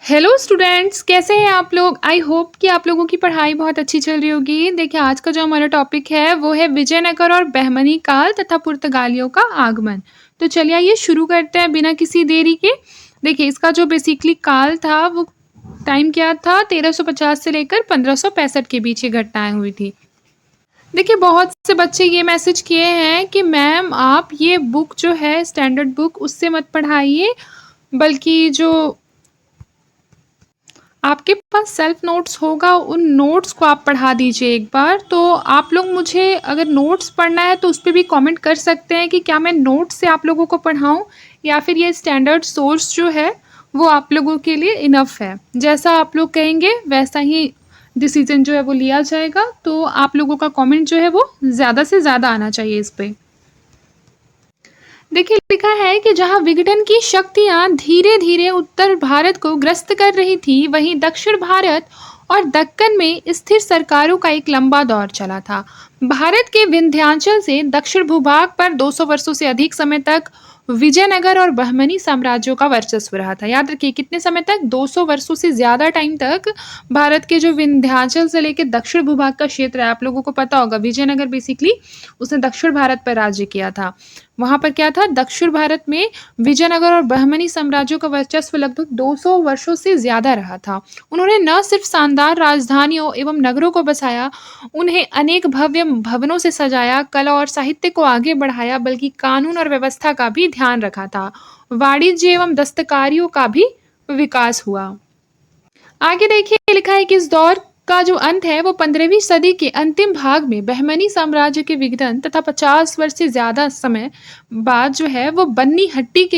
Hello students, कैसे हैं आप लोग। आई होप कि आप लोगों की पढ़ाई बहुत अच्छी चल रही होगी। देखिए, आज का जो हमारा टॉपिक है वो है विजयनगर और बहमनी काल तथा पुर्तगालियों का आगमन। तो चलिए आइए शुरू करते हैं बिना किसी देरी के। देखिए, इसका जो बेसिकली काल था वो टाइम क्या था, 1350 से लेकर 1565 के बीच ये घटनाएं हुई थी। देखिए, बहुत से बच्चे ये मैसेज किए हैं कि मैम आप ये बुक जो है स्टैंडर्ड बुक उससे मत पढ़ाइए, बल्कि जो आपके पास सेल्फ नोट्स होगा उन नोट्स को आप पढ़ा दीजिए एक बार। तो आप लोग मुझे अगर नोट्स पढ़ना है तो उस पे भी कमेंट कर सकते हैं कि क्या मैं नोट्स से आप लोगों को पढ़ाऊँ या फिर ये स्टैंडर्ड सोर्स जो है वो आप लोगों के लिए इनफ है। जैसा आप लोग कहेंगे वैसा ही डिसीजन जो है वो लिया जाएगा। तो आप लोगों का कमेंट जो है वो ज़्यादा से ज़्यादा आना चाहिए इस पे। देखिए, लिखा है कि जहां विघटन की शक्तियां धीरे धीरे उत्तर भारत को ग्रस्त कर रही थी, वहीं दक्षिण भारत और दक्कन में स्थिर सरकारों का एक लंबा दौर चला था। भारत के विंध्याचल से दक्षिण भूभाग पर 200 वर्षों से अधिक समय तक विजयनगर और बहमनी साम्राज्यों का वर्चस्व रहा था। याद रखिए, कितने समय तक, 200 वर्षों से ज्यादा टाइम तक भारत के जो विंध्याचल से लेकर दक्षिण भूभाग का क्षेत्र है, आप लोगों को पता होगा विजयनगर बेसिकली उसने दक्षिण भारत पर राज्य किया था। वहां पर क्या था, दक्षिण भारत में विजयनगर और बहमनी साम्राज्यों का वर्चस्व लगभग 200 वर्षों से ज्यादा रहा था। उन्होंने न सिर्फ शानदार राजधानियों एवं नगरों को बसाया, उन्हें अनेक भव्य भवनों से सजाया, कला और साहित्य को आगे बढ़ाया, बल्कि कानून और व्यवस्था का भी ध्यान रखा था। वाणिज्य एवं दस्तकारियों का भी विकास हुआ। आगे देखिए, लिखा है कि इस दौर का जो अंत है वो 15वीं सदी के अंतिम भाग में बहमनी साम्राज्य के विघटन तथा 50 वर्ष से ज्यादा समय बाद जो है वो बन्नी हट्टी के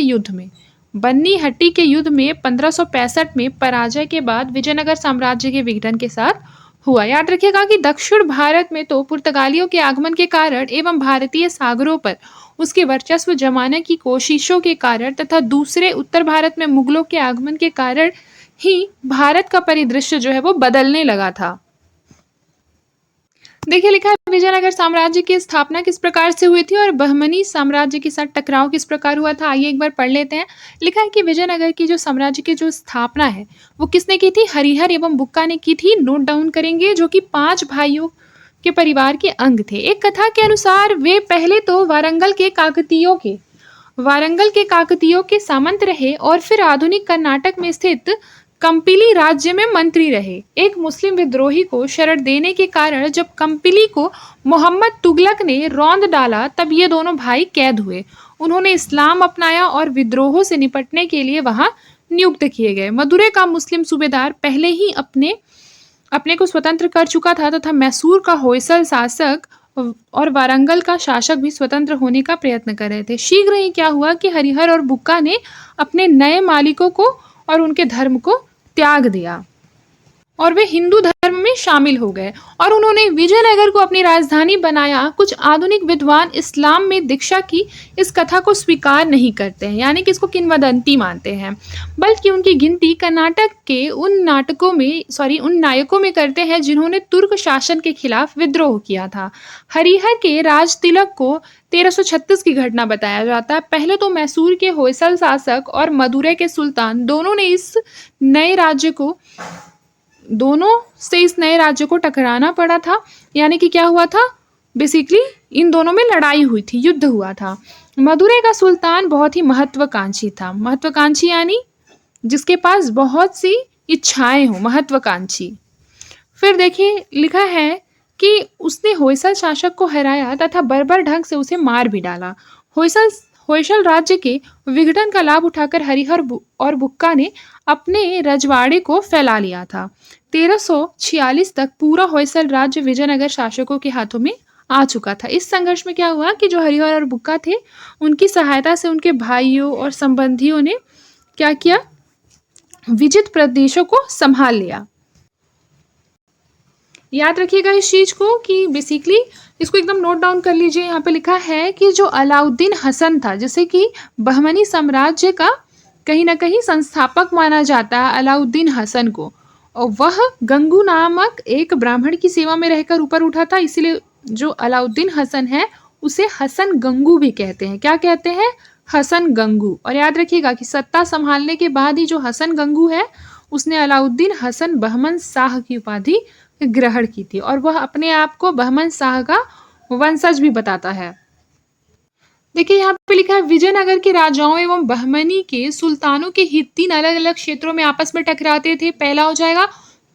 युद्ध में 1565 में पराजय के बाद विजयनगर साम्राज्य के विघटन के साथ हुआ। याद रखिएगा कि दक्षिण भारत में तो पुर्तगालियों के आगमन के कारण एवं भारतीय सागरों पर उसके वर्चस्व जमाने की कोशिशों के कारण तथा दूसरे उत्तर भारत में मुगलों के आगमन के कारण ही भारत का परिदृश्य जो है वो बदलने लगा था। देखिए, लिखा है विजयनगर साम्राज्य की स्थापना किस प्रकार से हुई थी और बहमनी साम्राज्य के साथ टकराव किस प्रकार हुआ था। आइए एक बार पढ़ लेते हैं। लिखा है कि विजयनगर की जो साम्राज्य की जो स्थापना है वो किसने की थी, हरिहर एवं बुक्का ने की थी। नोट डाउन करेंगे, जो कि 5 भाइयों के परिवार के अंग थे। एक कथा के अनुसार वे पहले तो वारंगल के काकतीयों के सामंत रहे और फिर आधुनिक कर्नाटक में स्थित कंपिली राज्य में मंत्री रहे। एक मुस्लिम विद्रोही को शरण देने के कारण जब कंपिली को मोहम्मद तुगलक ने रौंद डाला, तब ये दोनों भाई कैद हुए। उन्होंने इस्लाम अपनाया और विद्रोहों से निपटने के लिए वहां नियुक्त किए गए। मदुरै का मुस्लिम सूबेदार पहले ही अपने को स्वतंत्र कर चुका था तथा मैसूर का होयसल शासक और वारंगल का शासक भी स्वतंत्र होने का प्रयत्न कर रहे थे। शीघ्र ही क्या हुआ कि हरिहर और बुक्का ने अपने नए मालिकों को और उनके धर्म को त्याग दिया और वे हिंदू धर्म में शामिल हो गए और उन्होंने विजयनगर को अपनी राजधानी बनाया। कुछ आधुनिक विद्वान इस्लाम में दीक्षा की इस कथा को स्वीकार नहीं करते हैं, यानी कि इसको किंवदंती मानते हैं, बल्कि उनकी गिनती कर्नाटक के उन नायकों में करते हैं जिन्होंने तुर्क शासन के खिलाफ विद्रोह किया था। हरिहर के राज तिलक को 1336 की घटना बताया जाता है। पहले तो मैसूर के होयसल शासक और मदुरै के सुल्तान दोनों से इस नए राज्य को टकराना पड़ा था। यानी कि क्या हुआ था, बेसिकली इन दोनों में लड़ाई हुई थी, युद्ध हुआ था। मदुरै का सुल्तान बहुत ही महत्वाकांक्षी था। महत्वाकांक्षी यानी जिसके पास बहुत सी इच्छाएं हो, महत्वाकांक्षी। फिर देखिए, लिखा है कि उसने होयसल शासक को हराया तथा बर्बर ढंग से उसे मार भी डाला। होयसल राज्य के विघटन का लाभ उठाकर हरिहर और बुक्का ने अपने रजवाड़े को फैला लिया था। 1346 तक पूरा होयसल राज्य विजयनगर शासकों के हाथों में आ चुका था। इस संघर्ष में क्या हुआ कि जो हरिहर और बुक्का थे, उनकी सहायता से उनके भाइयों और संबंधियों ने क्या किया, विजित प्रदेशों को संभाल लिया। याद रखिएगा इस चीज को कि बेसिकली इसको एकदम नोट डाउन कर लीजिए। यहाँ पे लिखा है कि जो अलाउद्दीन हसन था, जिसे कि बहमनी साम्राज्य का कहीं ना कहीं संस्थापक माना जाता है, अलाउद्दीन हसन को, और वह गंगू नामक एक ब्राह्मण की सेवा में रहकर ऊपर उठा था। इसीलिए जो अलाउद्दीन हसन है उसे हसन गंगू भी कहते हैं। क्या कहते हैं, हसन गंगू। और याद रखिएगा कि सत्ता संभालने के बाद ही जो हसन गंगू है उसने अलाउद्दीन हसन बहमन शाह की उपाधि ग्रहण की थी और वह अपने आप को बहमन शाह का वंशज भी बताता है। देखिए यहाँ पे लिखा है विजयनगर के राजाओं एवं बहमनी के सुल्तानों के हित 3 अलग-अलग क्षेत्रों में आपस में टकराते थे। पहला हो जाएगा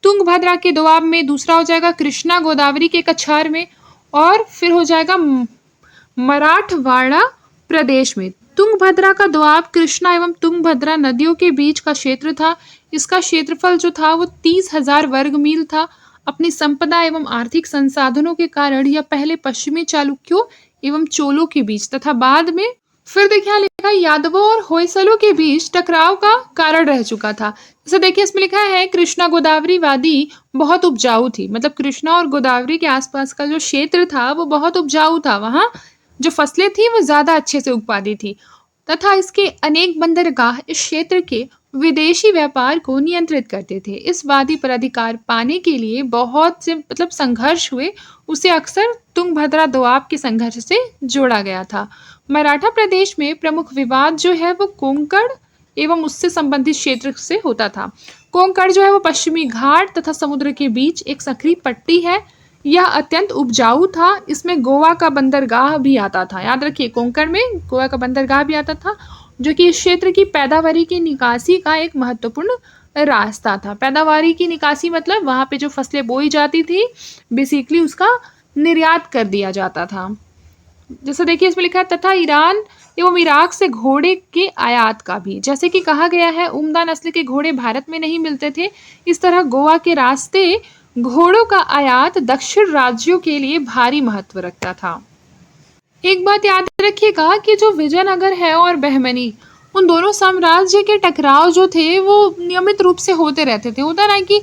तुंगभद्रा के दोआब में, दूसरा हो जाएगा कृष्णा गोदावरी के कछार में और फिर हो जाएगा मराठवाड़ा प्रदेश में। तुंगभद्रा का दोआब कृष्णा एवं तुंगभद्रा नदियों के बीच का क्षेत्र था। इसका क्षेत्रफल जो था वो 30,000 वर्ग मील था। अपनी संपदा एवं आर्थिक संसाधनों के कारण यह पहले पश्चिमी चालुक्यों एवं चोलों के बीच तथा बाद में फिर देखिए यहाँ लिखा है यादवों और होयसलों के बीच टकराव का कारण रह चुका था। जैसे देखिए इसमें लिखा है कृष्णा गोदावरी वादी बहुत उपजाऊ थी, मतलब कृष्णा और गोदावरी के आसपास का जो क्षेत्र था वो बहुत उपजाऊ था, वहाँ जो फसलें थी वो ज्यादा अच्छे से उग पाती थी तथा इसके अनेक बंदरगाह इस क्षेत्र के विदेशी व्यापार को नियंत्रित करते थे। इस वादी पर अधिकार पाने के लिए बहुत से मतलब संघर्ष हुए। उसे अक्सर तुंगभद्रा दोआब के संघर्ष से जोड़ा गया था। मराठा प्रदेश में प्रमुख विवाद जो है वो कोंकण एवं उससे संबंधित क्षेत्र से होता था। कोंकण जो है वो पश्चिमी घाट तथा समुद्र के बीच एक संकरी पट्टी है। यह अत्यंत उपजाऊ था। इसमें गोवा का बंदरगाह भी आता था। याद रखिए कोंकण में गोवा का बंदरगाह भी आता था जो कि इस क्षेत्र की पैदावारी की निकासी का एक महत्वपूर्ण रास्ता था। पैदावारी की निकासी मतलब वहां पे जो फसलें बोई जाती थी बेसिकली उसका निर्यात कर दिया जाता था। जैसे देखिए इसमें लिखा है तथा ईरान एवं इराक से घोड़े के आयात का भी, जैसे कि कहा गया है उम्दा नस्ल के घोड़े भारत में नहीं मिलते थे, इस तरह गोवा के रास्ते घोड़ों का आयात दक्षिण राज्यों के लिए भारी महत्व रखता था। एक बात याद रखिएगा कि जो विजयनगर है और बहमनी उन दोनों साम्राज्य के टकराव जो थे वो नियमित रूप से होते रहते थे। होता ना कि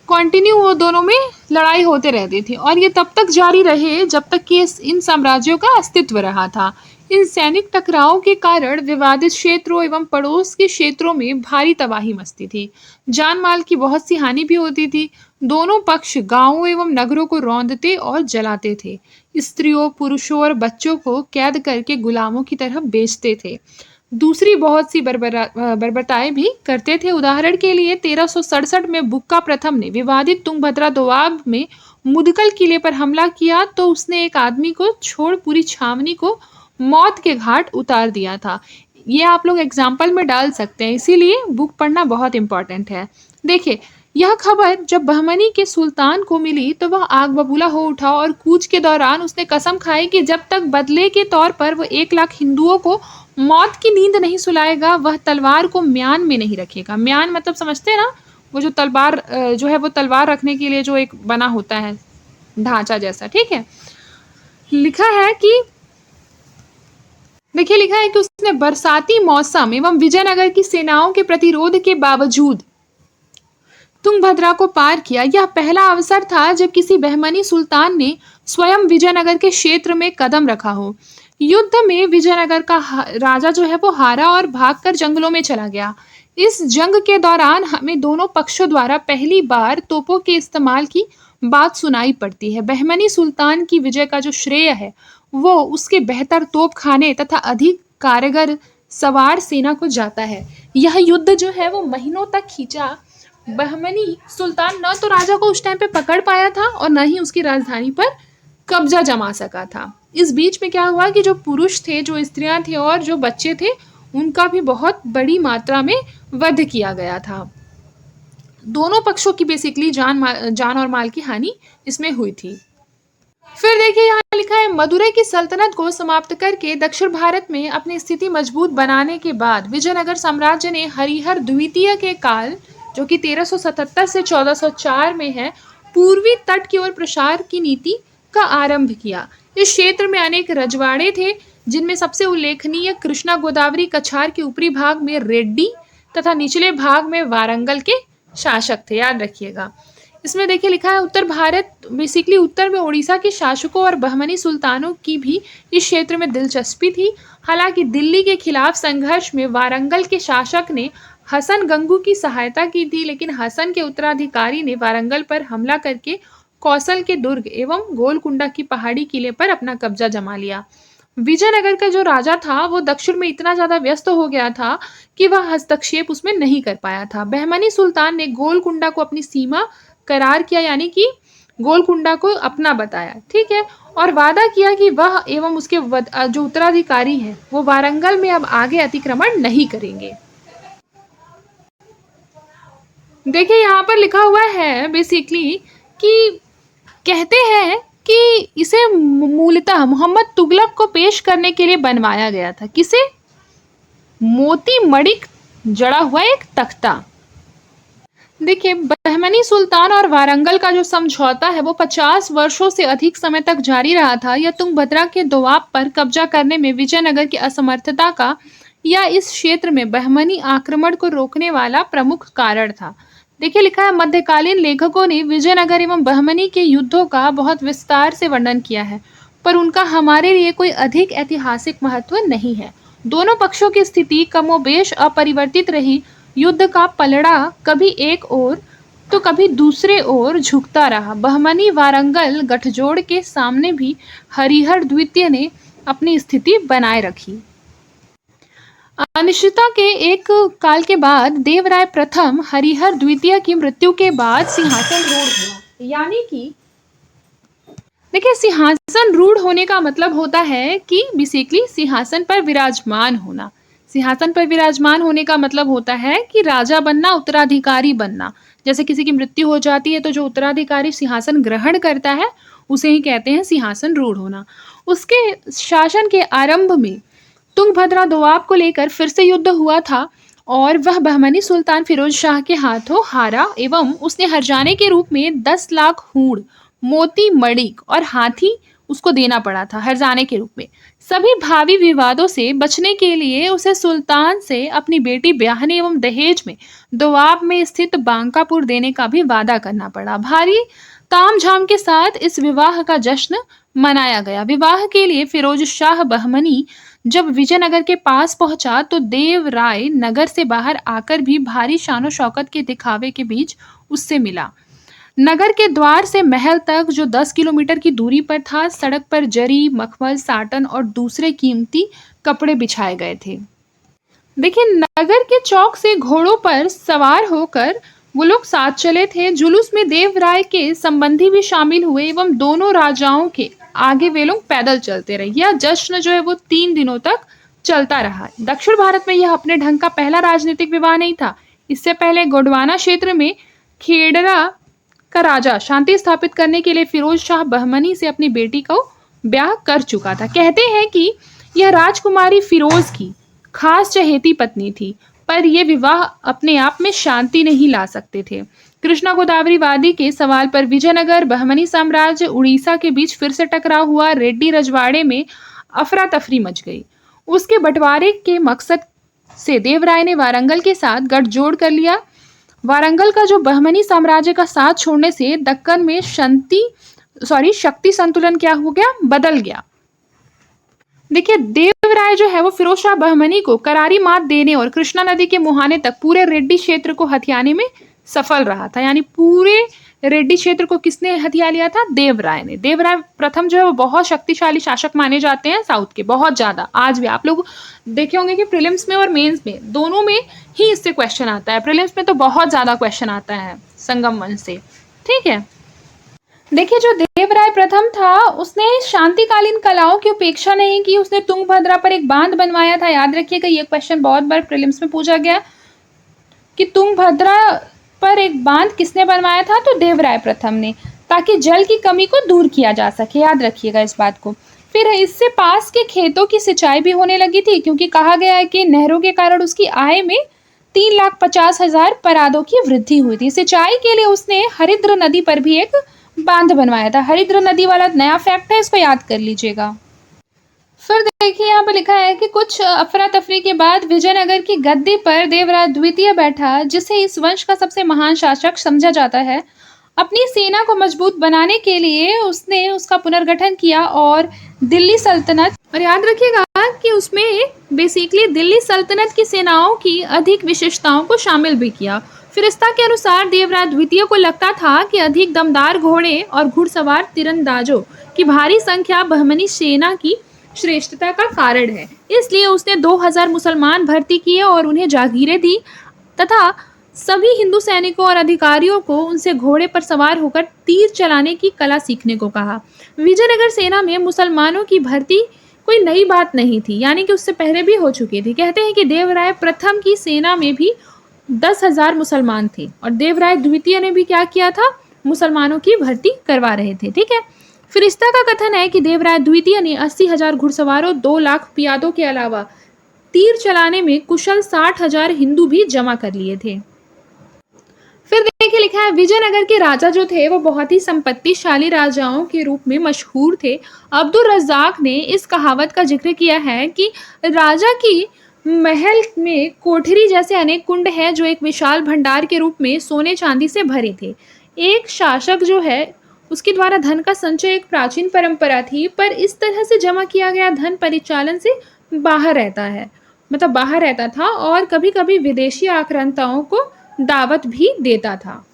कंटिन्यू वो दोनों में लड़ाई होते रहती थी और ये तब तक जारी रहे जब तक कि इन साम्राज्यों का अस्तित्व रहा था। इन सैनिक टकराव के कारण विवादित क्षेत्रों एवं पड़ोस के क्षेत्रों में भारी तबाही मचती थी। जान माल की बहुत सी हानि भी होती थी। दोनों पक्ष गांवों एवं नगरों को रौंदते और जलाते थे। स्त्रियों, पुरुषों और बच्चों को कैद करके गुलामों की तरह बेचते थे। दूसरी बहुत सी बर्बरताएं भी करते थे। उदाहरण के लिए 1367 में बुक्का प्रथम ने विवादित तुंगभद्रा दोआब में मुदगल किले पर हमला किया तो उसने एक आदमी को छोड़ पूरी छावनी को मौत के घाट उतार दिया था। ये आप लोग एग्जाम्पल में डाल सकते हैं, इसीलिए बुक पढ़ना बहुत इंपॉर्टेंट है। देखिए यह खबर जब बहमनी के सुल्तान को मिली तो वह आग बबूला हो उठा और कूच के दौरान उसने कसम खाई कि जब तक बदले के तौर पर वो 1 लाख हिंदुओं को मौत की नींद नहीं सुलाएगा वह तलवार को म्यान में नहीं रखेगा। म्यान मतलब समझते हैं ना, वो जो तलवार जो है वो तलवार रखने के लिए जो एक बना होता है ढांचा जैसा, ठीक है। लिखा है कि देखिए लिखा है कि उसने बरसाती मौसम एवं विजयनगर की सेनाओं के प्रतिरोध के बावजूद तुंगभद्रा को पार किया। यह पहला अवसर था जब किसी बहमनी सुल्तान ने स्वयं विजयनगर के क्षेत्र में कदम रखा हो। युद्ध में विजयनगर का राजा जो है वो हारा और भागकर जंगलों में चला गया। इस जंग के दौरान हमें दोनों पक्षों द्वारा पहली बार तोपों के इस्तेमाल की बात सुनाई पड़ती है। बहमनी सुल्तान की विजय का जो श्रेय है वो उसके बेहतर तोपखाने तथा अधिक कारगर सवार सेना को जाता है। यह युद्ध जो है वो महीनों तक खींचा। बहमनी सुल्तान न तो राजा को उस टाइम पे पकड़ पाया था और न ही उसकी राजधानी पर कब्जा जमा सका था। इस बीच में क्या हुआ कि जो पुरुष थे, जो स्त्रियां थी और जो बच्चे थे उनका भी बहुत बड़ी मात्रा में वध किया गया था। दोनों पक्षों की बेसिकली जान और माल की हानि इसमें हुई थी। फिर देखिए यहाँ लिखा है मदुरै की सल्तनत को समाप्त करके दक्षिण भारत में अपनी स्थिति मजबूत बनाने के बाद विजयनगर साम्राज्य ने हरिहर द्वितीय के काल जो कि 1377 से 1404 में है पूर्वी तट की ओर प्रसार की नीति का आरंभ किया। इस क्षेत्र में अनेक रजवाड़े थे जिनमें सबसे उल्लेखनीय कृष्णा गोदावरी कछार के ऊपरी भाग में रेड्डी तथा निचले भाग में वारंगल के शासक थे। याद रखिएगा। इसमें देखिए लिखा है उत्तर भारत बेसिकली उत्तर में उड़ीसा के शासकों और बहमनी सुल्तानों की भी इस क्षेत्र में दिलचस्पी थी। हालांकि दिल्ली के खिलाफ संघर्ष में वारंगल के शासक ने हसन गंगू की सहायता की थी, लेकिन हसन के उत्तराधिकारी ने वारंगल पर हमला करके कौशल के दुर्ग एवं गोलकुंडा की पहाड़ी किले पर अपना कब्जा जमा लिया। विजयनगर का जो राजा था वो दक्षिण में इतना ज्यादा व्यस्त हो गया था कि वह हस्तक्षेप उसमें नहीं कर पाया था। बहमनी सुल्तान ने गोलकुंडा को अपनी सीमा करार किया, यानी कि गोलकुंडा को अपना बताया, ठीक है, और वादा किया कि वह एवं उसके जो उत्तराधिकारी हैं वो वारंगल में अब आगे अतिक्रमण नहीं करेंगे। देखिए यहाँ पर लिखा हुआ है बेसिकली कि कहते हैं कि इसे मूलतः मोहम्मद तुगलक को पेश करने के लिए बनवाया गया था। किसे? मोती मणिक जड़ा हुआ एक तख्ता। देखिए बहमनी सुल्तान और वारंगल का जो समझौता है वो 50 वर्षों से अधिक समय तक जारी रहा था। यह तुंगभद्रा के दोआब पर कब्जा करने में विजयनगर की असमर्थता का या इस क्षेत्र में बहमनी आक्रमण को रोकने वाला प्रमुख कारण था। देखिए लिखा है, मध्यकालीन लेखकों ने विजयनगर एवं बहमनी के युद्धों का बहुत विस्तार से वर्णन किया है, पर उनका हमारे लिए कोई अधिक ऐतिहासिक महत्व नहीं है। दोनों पक्षों की स्थिति कमोबेश अपरिवर्तित रही। युद्ध का पलड़ा कभी एक ओर तो कभी दूसरे ओर झुकता रहा। बहमनी वारंगल गठजोड़ के सामने भी हरिहर द्वितीय ने अपनी स्थिति बनाए रखी। अनिश्चितता के एक काल के बाद देवराय प्रथम हरिहर द्वितीय की मृत्यु के बाद सिंहासन रूढ़ हुआ। यानी कि देखिए सिंहासन रूढ़ होने का मतलब होता है कि बेसिकली सिंहासन पर विराजमान होना। सिंहासन पर विराजमान होने का मतलब होता है कि राजा बनना, उत्तराधिकारी बनना। जैसे किसी की मृत्यु हो जाती है तो जो उत्तराधिकारी सिंहासन ग्रहण करता है उसे ही कहते हैं सिंहासन रूढ़ होना। उसके शासन के आरंभ में तुंगभद्रा दोआब को लेकर फिर से युद्ध हुआ था और वह बहमनी सुल्तान फिरोज शाह के हाथों हारा एवं उसने हर्जाने के रूप में 10 लाख हूड़, मोती मणिक और हाथी उसको देना पड़ा था हर्जाने के रूप में। सभी भावी विवादों से बचने के लिए उसे सुल्तान से अपनी बेटी ब्याहने एवं दहेज में दोआब में स्थित बांकापुर देने का भी वादा करना पड़ा। भारी तामझाम के साथ इस विवाह का जश्न मनाया गया। विवाह के लिए फिरोज शाह बहमनी जब विजयनगर के पास पहुंचा तो देवराय नगर से बाहर आकर भी भारी शानो शौकत के दिखावे के बीच उससे मिला। नगर के द्वार से महल तक जो 10 किलोमीटर की दूरी पर था, सड़क पर जरी, मखमल, साटन और दूसरे कीमती कपड़े बिछाए गए थे। देखिए नगर के चौक से घोड़ों पर सवार होकर वो लोग साथ चले थे। जुलूस में देवराय के संबंधी भी शामिल हुए एवं दोनों राजाओं के आगे वे लोग पैदल चलते रहे। यह जश्न जो है वो 3 दिनों तक चलता रहा। दक्षिण भारत में यह अपने ढंग का पहला राजनीतिक विवाह नहीं था। इससे पहले गोंडवाना क्षेत्र में खेड़रा का राजा शांति स्थापित करने के लिए फिरोज शाह बहमनी से अपनी बेटी को ब्याह कर चुका था। कहते हैं कि यह राजकुमारी फिरोज की खास चहेती पत्नी थी, पर यह विवाह अपने आप में शांति नहीं ला सकते थे। कृष्णा गोदावरी वादी के सवाल पर विजयनगर बहमनी साम्राज्य उड़ीसा के बीच फिर से टकराव हुआ। रेड्डी रजवाड़े में अफरा तफरी मच गई। उसके बंटवारे के मकसद से देवराय ने वारंगल के साथ गठजोड़ कर लिया। वारंगल का जो बहमनी साम्राज्य का साथ छोड़ने से दक्कन में शक्ति संतुलन क्या हो गया, बदल गया। देखिए देवराय जो है वो फिरोज शाह बहमनी को करारी मात देने और कृष्णा नदी के मुहाने तक पूरे रेड्डी क्षेत्र को हथियाने में सफल रहा था। यानी पूरे रेड्डी क्षेत्र को किसने हथिया लिया था? देवराय ने। देवराय प्रथम जो है वो बहुत शक्तिशाली शासक माने जाते हैं साउथ के, बहुत ज्यादा। आज भी आप लोग देखे होंगे कि प्रीलिम्स में और मेंस में दोनों में ही इससे क्वेश्चन आता है। प्रीलिम्स में तो बहुत ज्यादा क्वेश्चन आता है संगम वंश से, ठीक है। देखिए जो देवराय प्रथम था उसने शांतिकालीन कलाओं की उपेक्षा नहीं की। उसने तुंगभद्रा पर एक बांध बनवाया था। याद रखिएगा ये क्वेश्चन बहुत बार प्रीलिम्स में पूछा गया कि तुंगभद्रा पर एक बांध किसने बनवाया था? तो देवराय प्रथम ने, ताकि जल की कमी को दूर किया जा सके। याद रखिएगा इस बात को। फिर इससे पास के खेतों की सिंचाई भी होने लगी थी, क्योंकि कहा गया है कि नहरों के कारण उसकी आय में 3,50,000 परादों की वृद्धि हुई थी। सिंचाई के लिए उसने हरिद्र नदी पर भी एक बांध बनवाया था। हरिद्र नदी वाला नया फैक्ट है, इसको याद कर लीजिएगा। फिर देखिए यहाँ पर लिखा है कि कुछ अफरा तफरी के बाद विजयनगर की गद्दी पर देवराय द्वितीय बैठा, जिसे इस वंश का सबसे महान शासक समझा जाता है। अपनी सेना को मजबूत बनाने के लिए उसने उसका पुनर्गठन किया और दिल्ली सल्तनत, और याद रखिएगा कि उसमें बेसिकली दिल्ली सल्तनत की सेनाओं की अधिक विशेषताओं को शामिल भी किया। फिरिस्ता के अनुसार देवराय द्वितीय को लगता था कि अधिक दमदार घोड़े और घुड़सवार तीरंदाजों की भारी संख्या बहमनी सेना की श्रेष्ठता का कारण है। इसलिए उसने 2000 मुसलमान भर्ती किए और उन्हें जागीरें दी तथा सभी हिंदू सैनिकों और अधिकारियों को उनसे घोड़े पर सवार होकर तीर चलाने की कला सीखने को कहा। विजयनगर सेना में मुसलमानों की भर्ती कोई नई बात नहीं थी, यानी कि उससे पहले भी हो चुकी थी। कहते हैं कि देवराय प्रथम की सेना में भी 10,000 मुसलमान थे और देवराय द्वितीय ने भी क्या किया था, मुसलमानों की भर्ती करवा रहे थे। ठीक है। फिरिश्ता का कथन है कि देवराय द्वितीय ने 80,000 घुड़सवारों, 2 लाख पियादों के अलावा तीर चलाने में कुशल 60,000 हिंदू भी जमा कर लिए थे। फिर देखिए लिखा है, विजयनगर के राजा जो थे वो बहुत ही संपत्तिशाली राजाओं के रूप में मशहूर थे। अब्दुल रज़ाक ने इस कहावत का जिक्र किया है कि राजा की महल में कोठरी जैसे अनेक कुंड हैं जो एक विशाल भंडार के रूप में सोने चांदी से भरे थे। एक शासक जो है उसके द्वारा धन का संचय एक प्राचीन परंपरा थी, पर इस तरह से जमा किया गया धन परिचालन से बाहर रहता है, मतलब बाहर रहता था और कभी-कभी विदेशी आक्रांताओं को दावत भी देता था।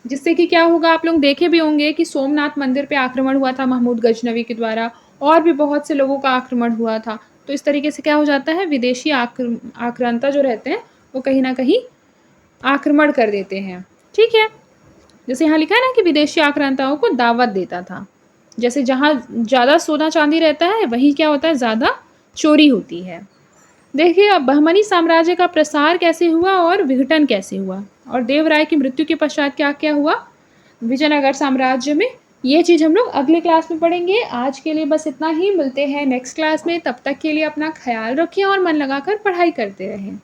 जिससे कि क्या होगा, आप लोग देखे भी होंगे कि सोमनाथ मंदिर पे आक्रमण हुआ था महमूद गजनवी के द्वारा और भी बहुत से लोगों का आक्रमण हुआ था। तो इस तरीके से क्या हो जाता है, विदेशी आक्रांता जो रहते हैं वो कहीं न कहीं आक्रमण कर देते हैं। ठीक है। जैसे यहाँ लिखा है ना कि विदेशी आक्रांताओं को दावत देता था। जैसे जहाँ ज़्यादा सोना चांदी रहता है वहीं क्या होता है, ज़्यादा चोरी होती है। देखिए अब बहमनी साम्राज्य का प्रसार कैसे हुआ और विघटन कैसे हुआ और देवराय की मृत्यु के पश्चात क्या क्या हुआ विजयनगर साम्राज्य में, ये चीज़ हम लोग अगले क्लास में पढ़ेंगे। आज के लिए बस इतना ही, मिलते हैं नेक्स्ट क्लास में। तब तक के लिए अपना ख्याल रखिए और मन लगाकर पढ़ाई करते रहें।